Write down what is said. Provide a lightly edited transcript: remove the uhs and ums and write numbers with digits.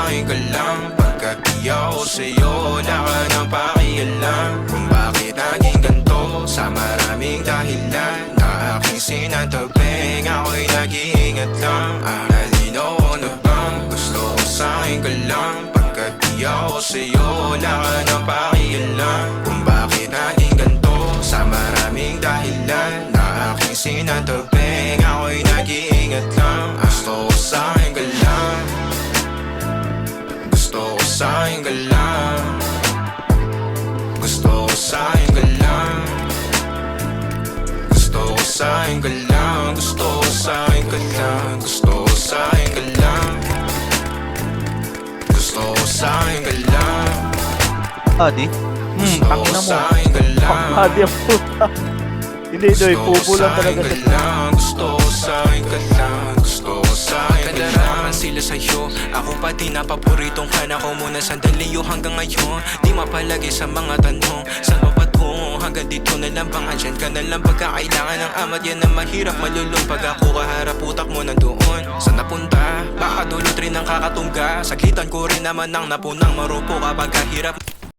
sa'kin ka lang. Pagkat di ako sa'yo, wala ka nang pakialam. Kung bakit naging ganito, sa maraming dahilan na aking sinatagping, ako'y nag-iingat lang. Nalinaw ko na bang gusto ko sa'kin ka lang. Pagkat di ako sa'yo, wala ka nang pakialam. Kung bakit naging ganito, sa maraming dahilan na aking sinatagping, ako'y nag-iingat lang. Gusto ko sa'kin ka lang. Gusto ko sa'kin ka lang. Gusto ko sa'kin ka lang. Gusto ko sa'kin ka lang. Gusto ko sa'kin ka lang. Gusto ko sa'kin ka lang. Gusto ko sa'kin ka lang. Adi? Gusto ko Takina mo. sa'kin ka lang. Adi ang puta. Hindi, Doy. Pupo lang talaga Gusto ko siya. sa'kin ka lang. Gusto ko sa'kin ka lang. Gusto ko sa'kin ka lang. Kalaraman sila sa'yo, ako pa din na paboritong ka na ko muna sandali yo hanggang ngayon. Di mapalagi sa mga tanong, saan pa patungo? Hanggang dito na lang bang andyan ka na lang pagkakailangan ng amat? Yan ang mahirap malulong pag ako kaharap, utak mo nandoon. Saan napunta? Baka dulot rin ang kakatungga. Saglitan ko rin naman ang napunang marupo kapag kahirap.